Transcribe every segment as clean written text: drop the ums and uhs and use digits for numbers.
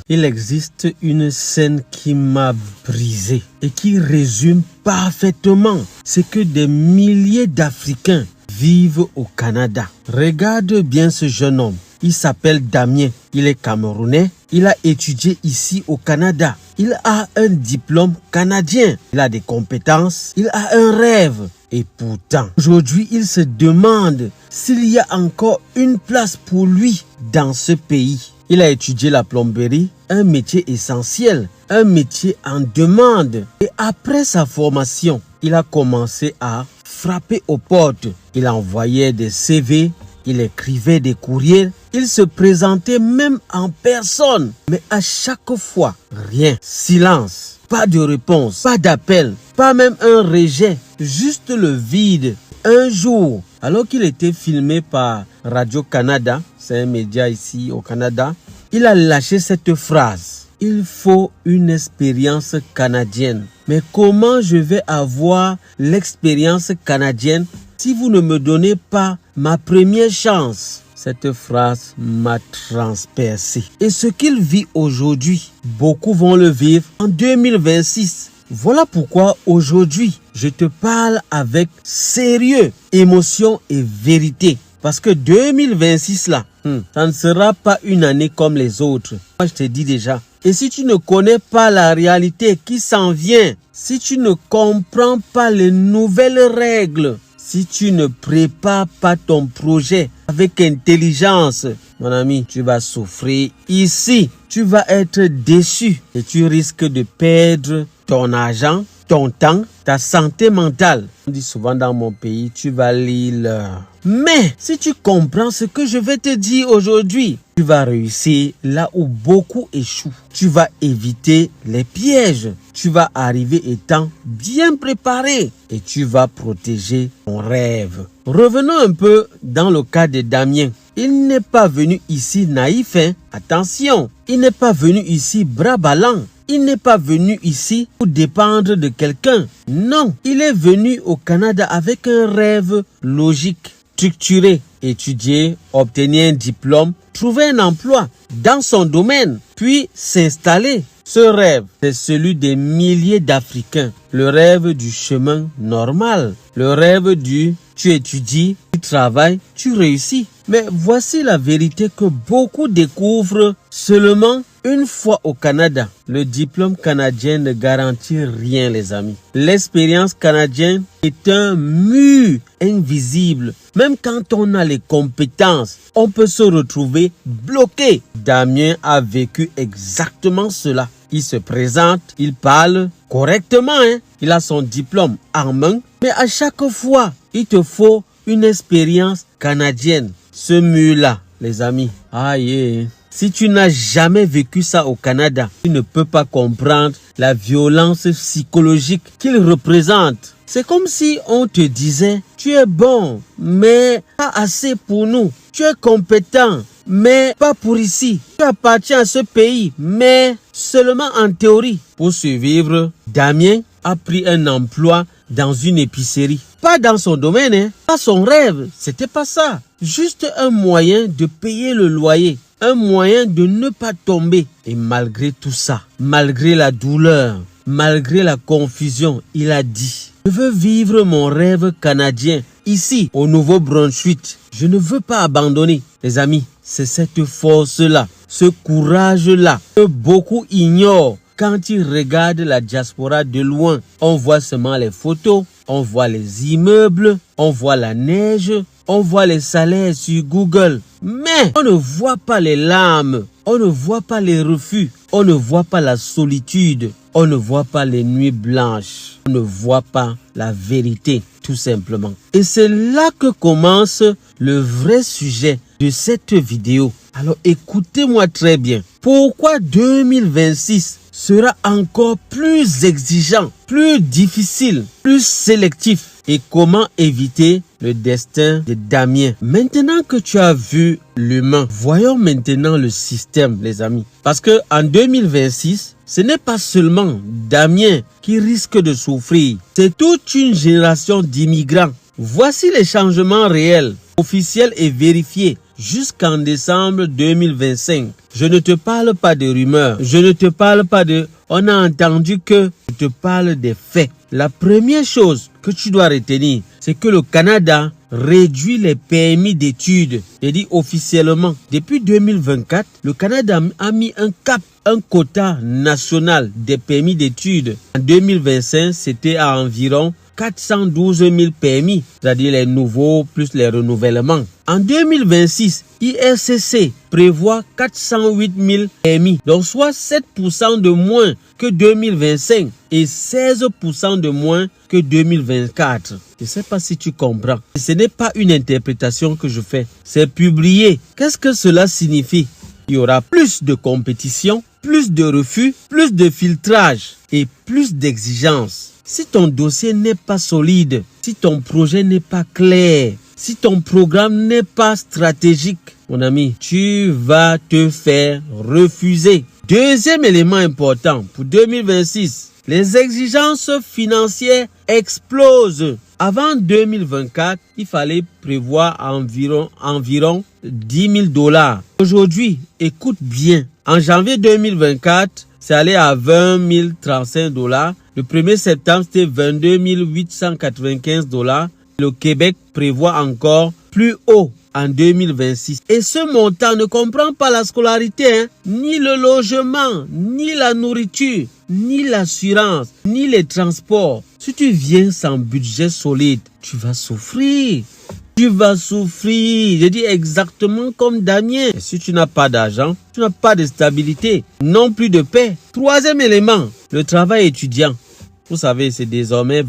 Il existe une scène qui m'a brisé et qui résume parfaitement ce que des milliers d'Africains vivent au Canada. Regarde bien ce jeune homme. Il s'appelle Damien. Il est camerounais. Il a étudié ici au Canada. Il a un diplôme canadien. Il a des compétences. Il a un rêve. Et pourtant, aujourd'hui, il se demande s'il y a encore une place pour lui dans ce pays. Il a étudié la plomberie, un métier essentiel, un métier en demande. Et après sa formation, il a commencé à frapper aux portes. Il envoyait des CV, il écrivait des courriels, il se présentait même en personne. Mais à chaque fois, rien, silence, pas de réponse, pas d'appel, pas même un rejet, juste le vide. Un jour, alors qu'il était filmé par Radio-Canada, c'est un média ici au Canada, il a lâché cette phrase. Il faut une expérience canadienne. Mais comment je vais avoir l'expérience canadienne si vous ne me donnez pas ma première chance? Cette phrase m'a transpercé. Et ce qu'il vit aujourd'hui, beaucoup vont le vivre en 2026. Voilà pourquoi aujourd'hui, je te parle avec sérieux, émotion et vérité. Parce que 2026 là, ça ne sera pas une année comme les autres. Moi, je te dis déjà. Et si tu ne connais pas la réalité qui s'en vient, si tu ne comprends pas les nouvelles règles, si tu ne prépares pas ton projet avec intelligence, mon ami, tu vas souffrir. Ici, tu vas être déçu et tu risques de perdre ton argent, ton temps, ta santé mentale. On dit souvent dans mon pays, tu vas lire l'heure. Mais si tu comprends ce que je vais te dire aujourd'hui, tu vas réussir là où beaucoup échouent. Tu vas éviter les pièges. Tu vas arriver étant bien préparé et tu vas protéger ton rêve. Revenons un peu dans le cas de Damien. Il n'est pas venu ici naïf, hein? Attention, il n'est pas venu ici bras ballants. Il n'est pas venu ici pour dépendre de quelqu'un. Non, il est venu au Canada avec un rêve logique, structuré, étudier, obtenir un diplôme, trouver un emploi dans son domaine, puis s'installer. Ce rêve, c'est celui des milliers d'Africains. Le rêve du chemin normal. Le rêve du tu étudies, tu travailles, tu réussis. Mais voici la vérité que beaucoup découvrent seulement une fois au Canada. Le diplôme canadien ne garantit rien, les amis. L'expérience canadienne est un mur invisible. Même quand on a les compétences, on peut se retrouver bloqué. Damien a vécu exactement cela. Il se présente, il parle correctement, hein? Il a son diplôme en main. Mais à chaque fois, il te faut une expérience canadienne. Ce mur-là, les amis, aïe. Si tu n'as jamais vécu ça au Canada, tu ne peux pas comprendre la violence psychologique qu'il représente. C'est comme si on te disait, tu es bon, mais pas assez pour nous. Tu es compétent, mais pas pour ici. Tu appartiens à ce pays, mais seulement en théorie. Pour survivre, Damien a pris un emploi dans une épicerie. Pas dans son domaine, hein. Pas son rêve, c'était pas ça. Juste un moyen de payer le loyer. Un moyen de ne pas tomber. Et malgré tout ça, malgré la douleur, malgré la confusion, il a dit, je veux vivre mon rêve canadien ici au Nouveau-Brunswick. Je ne veux pas abandonner. Les amis, c'est cette force-là, ce courage-là que beaucoup ignorent. Quand ils regardent la diaspora de loin, on voit seulement les photos, on voit les immeubles, on voit la neige, on voit les salaires sur Google. Mais on ne voit pas les larmes, on ne voit pas les refus, on ne voit pas la solitude, on ne voit pas les nuits blanches, on ne voit pas la vérité, tout simplement. Et c'est là que commence le vrai sujet de cette vidéo. Alors écoutez-moi très bien. Pourquoi 2026 sera encore plus exigeant, plus difficile, plus sélectif? Et comment éviter le destin de Damien? Maintenant que tu as vu l'humain, voyons maintenant le système, les amis. Parce que en 2026, ce n'est pas seulement Damien qui risque de souffrir. C'est toute une génération d'immigrants. Voici les changements réels, officiels et vérifiés. jusqu'en décembre 2025. Je ne te parle pas de rumeurs. Je ne te parle pas de « on a entendu que ». Je te parle des faits. La première chose que tu dois retenir, c'est que le Canada réduit les permis d'études. Je dis officiellement, depuis 2024, le Canada a mis un cap, un quota national des permis d'études. En 2025, c'était à environ 412 000 permis, c'est-à-dire les nouveaux plus les renouvellements. En 2026, IRCC prévoit 408 000 permis, donc soit 7% de moins que 2025 et 16% de moins que 2024. Je ne sais pas si tu comprends. Ce n'est pas une interprétation que je fais, c'est publié. Qu'est-ce que cela signifie? Il y aura plus de compétition, plus de refus, plus de filtrage et plus d'exigences. Si ton dossier n'est pas solide, si ton projet n'est pas clair, si ton programme n'est pas stratégique, mon ami, tu vas te faire refuser. Deuxième élément important pour 2026, les exigences financières explosent. Avant 2024, il fallait prévoir environ 10 000 $. Aujourd'hui, écoute bien, en janvier 2024, c'est allé à 20 035 $. Le 1er septembre, c'était 22 895 $. Le Québec prévoit encore plus haut en 2026. Et ce montant ne comprend pas la scolarité, ni le logement, ni la nourriture, ni l'assurance, ni les transports. Si tu viens sans budget solide, tu vas souffrir. Tu vas souffrir. Je dis exactement comme Damien. Et si tu n'as pas d'argent, tu n'as pas de stabilité, non plus de paix. Troisième élément, le travail étudiant. Vous savez, c'est désormais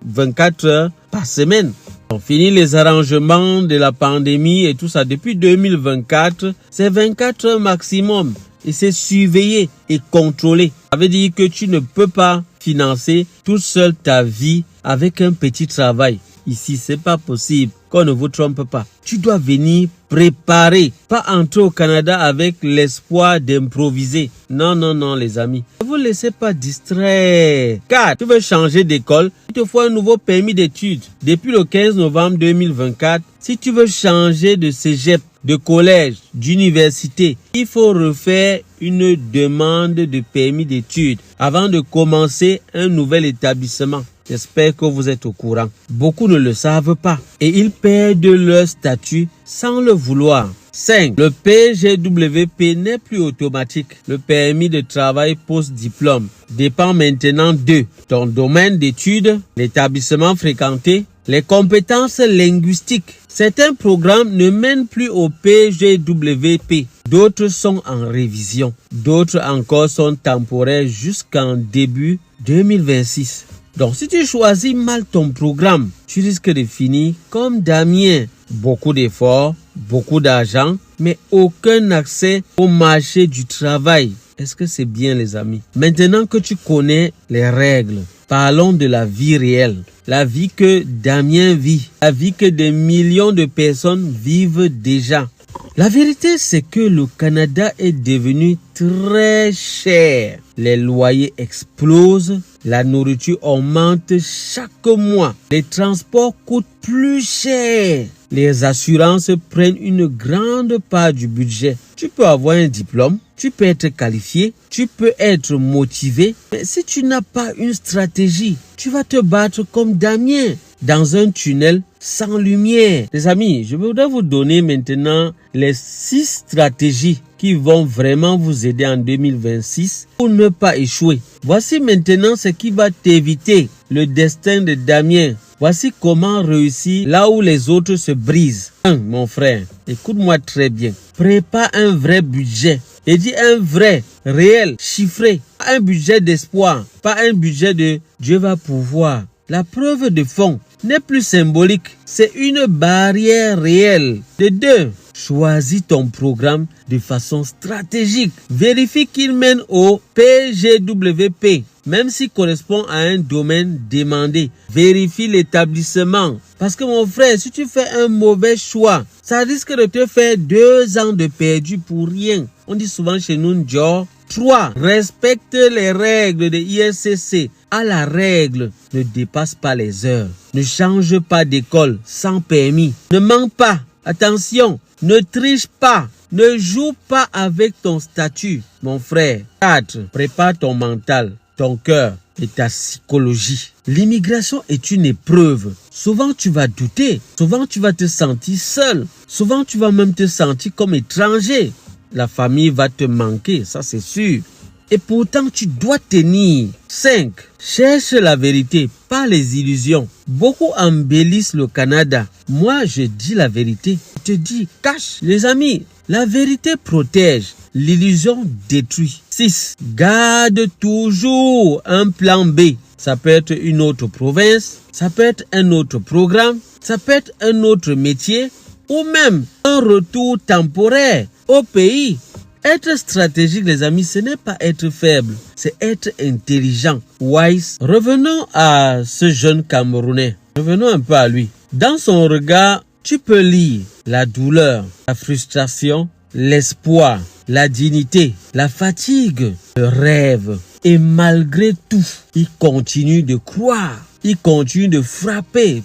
24 heures par semaine. On finit les arrangements de la pandémie et tout ça. Depuis 2024, c'est 24 heures maximum. Et c'est surveillé et contrôlé. Ça veut dire que tu ne peux pas financer toute seule ta vie avec un petit travail. Ici, c'est pas possible. Qu'on ne vous trompe pas. Tu dois venir préparer. Pas entrer au Canada avec l'espoir d'improviser. Non, non, non, les amis. Ne vous laissez pas distraire. 4. Tu veux changer d'école. Il te faut un nouveau permis d'études. Depuis le 15 novembre 2024, si tu veux changer de cégep, de collège, d'université, il faut refaire une demande de permis d'études avant de commencer un nouvel établissement. J'espère que vous êtes au courant. Beaucoup ne le savent pas et ils perdent leur statut sans le vouloir. 5. Le PGWP n'est plus automatique. Le permis de travail post-diplôme dépend maintenant de ton domaine d'études, l'établissement fréquenté, les compétences linguistiques. Certains programmes ne mènent plus au PGWP. D'autres sont en révision. D'autres encore sont temporaires jusqu'en début 2026. Donc, si tu choisis mal ton programme, tu risques de finir comme Damien. Beaucoup d'efforts, beaucoup d'argent, mais aucun accès au marché du travail. Est-ce que c'est bien, les amis? Maintenant que tu connais les règles, parlons de la vie réelle. La vie que Damien vit, la vie que des millions de personnes vivent déjà. La vérité, c'est que le Canada est devenu très cher. Les loyers explosent, la nourriture augmente chaque mois. Les transports coûtent plus cher. Les assurances prennent une grande part du budget. Tu peux avoir un diplôme, tu peux être qualifié, tu peux être motivé. Mais si tu n'as pas une stratégie, tu vas te battre comme Damien dans un tunnel sans lumière. Les amis, je voudrais vous donner maintenant les 6 stratégies qui vont vraiment vous aider en 2026 pour ne pas échouer. Voici maintenant ce qui va t'éviter le destin de Damien. Voici comment réussir là où les autres se brisent. 1. Mon frère, écoute-moi très bien. Prépare un vrai budget. Et dis un vrai, réel, chiffré. Pas un budget d'espoir. Pas un budget de Dieu va pouvoir. La preuve de fond n'est plus symbolique. C'est une barrière réelle. De 2. Choisis ton programme de façon stratégique. Vérifie qu'il mène au PGWP, même s'il correspond à un domaine demandé. Vérifie l'établissement. Parce que mon frère, si tu fais un mauvais choix, ça risque de te faire 2 ans de perdu pour rien. On dit souvent chez nous, genre. 3. Respecte les règles de IRCC. À la règle, ne dépasse pas les heures. Ne change pas d'école sans permis. Ne mens pas. Attention, Ne triche pas. Ne joue pas avec ton statut, mon frère. 4. Prépare ton mental, ton cœur et ta psychologie. L'immigration est une épreuve. Souvent, tu vas douter. Souvent, tu vas te sentir seul. Souvent, tu vas même te sentir comme étranger. La famille va te manquer, ça c'est sûr. Et pourtant, tu dois tenir. 5. Cherche la vérité, pas les illusions. Beaucoup embellissent le Canada. Moi, je dis la vérité. Je te dis, cache. Les amis, la vérité protège. L'illusion détruit. 6. Garde toujours un plan B. Ça peut être une autre province, ça peut être un autre programme, ça peut être un autre métier ou même un retour temporaire au pays. Être stratégique, les amis, ce n'est pas être faible, c'est être intelligent, wise. Revenons à ce jeune Camerounais. Revenons un peu à lui. Dans son regard, tu peux lire la douleur, la frustration, l'espoir, la dignité, la fatigue, le rêve. Et malgré tout, il continue de croire. Il continue de frapper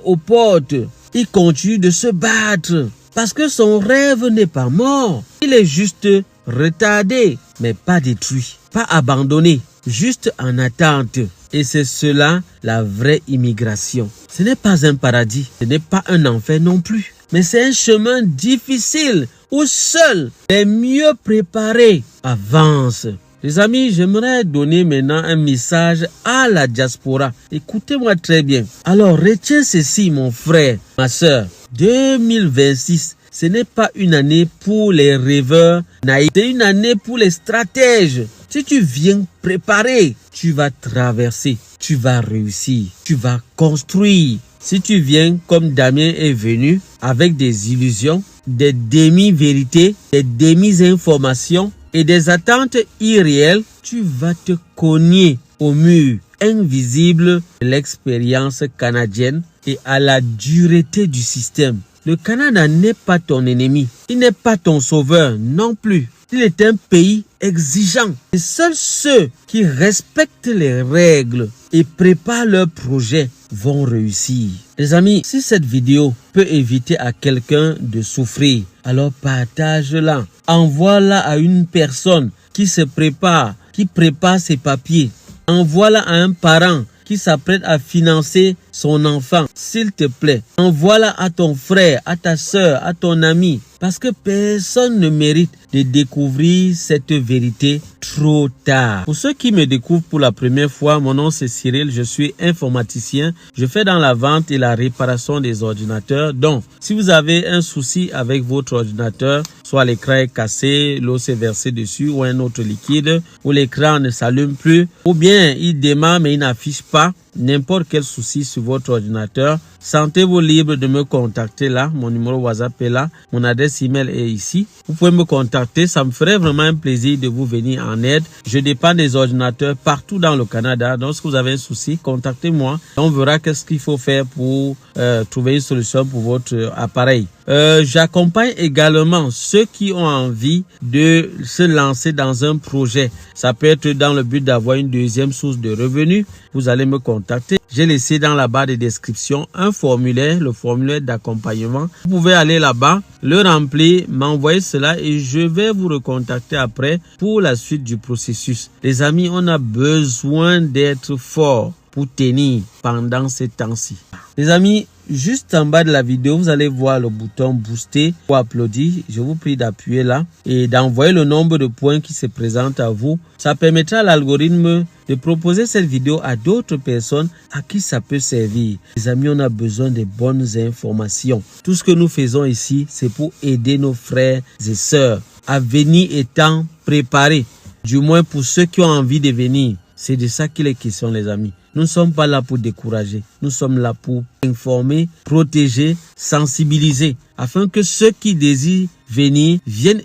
aux portes. Il continue de se battre. Parce que son rêve n'est pas mort. Il est juste retardé, mais pas détruit, pas abandonné, juste en attente. Et c'est cela la vraie immigration. Ce n'est pas un paradis, ce n'est pas un enfer non plus. Mais c'est un chemin difficile où seuls les mieux préparés avancent. Les amis, j'aimerais donner maintenant un message à la diaspora. Écoutez-moi très bien. Alors, retiens ceci, mon frère, ma soeur. 2026, ce n'est pas une année pour les rêveurs naïfs. C'est une année pour les stratèges. Si tu viens préparer, tu vas traverser, tu vas réussir, tu vas construire. Si tu viens comme Damien est venu, avec des illusions, des demi-vérités, des demi-informations et des attentes irréelles, tu vas te cogner au mur invisible de l'expérience canadienne et à la dureté du système. Le Canada n'est pas ton ennemi, il n'est pas ton sauveur non plus. Il est un pays exigeant. Et seuls ceux qui respectent les règles et préparent leurs projets vont réussir. Les amis, si cette vidéo peut éviter à quelqu'un de souffrir, alors partage-la. Envoie-la à une personne qui se prépare, qui prépare ses papiers. Envoie-la à un parent qui s'apprête à financer son enfant. S'il te plaît, envoie-la à ton frère, à ta soeur, à ton ami. Parce que personne ne mérite de découvrir cette vérité trop tard. Pour ceux qui me découvrent pour la première fois, mon nom c'est Cyril, je suis informaticien. Je fais dans la vente et la réparation des ordinateurs. Donc, si vous avez un souci avec votre ordinateur, soit l'écran est cassé, l'eau s'est versée dessus ou un autre liquide, ou l'écran ne s'allume plus, ou bien il démarre mais il n'affiche pas, n'importe quel souci sur votre ordinateur, sentez-vous libre de me contacter là. Mon numéro WhatsApp est là. Mon adresse email est ici. Vous pouvez me contacter. Ça me ferait vraiment un plaisir de vous venir en aide. Je dépends des ordinateurs partout dans le Canada. Donc, si vous avez un souci, contactez-moi. On verra qu'est-ce qu'il faut faire pour trouver une solution pour votre appareil. J'accompagne également ceux qui ont envie de se lancer dans un projet. Ça peut être dans le but d'avoir une deuxième source de revenus. Vous allez me contacter. J'ai laissé dans la barre de description un formulaire, le formulaire d'accompagnement. Vous pouvez aller là-bas, le remplir, m'envoyer cela et je vais vous recontacter après pour la suite du processus. Les amis, on a besoin d'être fort pour tenir pendant ces temps-ci. Les amis, juste en bas de la vidéo, vous allez voir le bouton booster pour applaudir. Je vous prie d'appuyer là et d'envoyer le nombre de points qui se présentent à vous. Ça permettra à l'algorithme de proposer cette vidéo à d'autres personnes à qui ça peut servir. Les amis, on a besoin de bonnes informations. Tout ce que nous faisons ici, c'est pour aider nos frères et sœurs à venir étant préparés. Du moins pour ceux qui ont envie de venir. C'est de ça qu'il est question, les amis. Nous ne sommes pas là pour décourager. Nous sommes là pour informer, protéger, sensibiliser, afin que ceux qui désirent venir viennent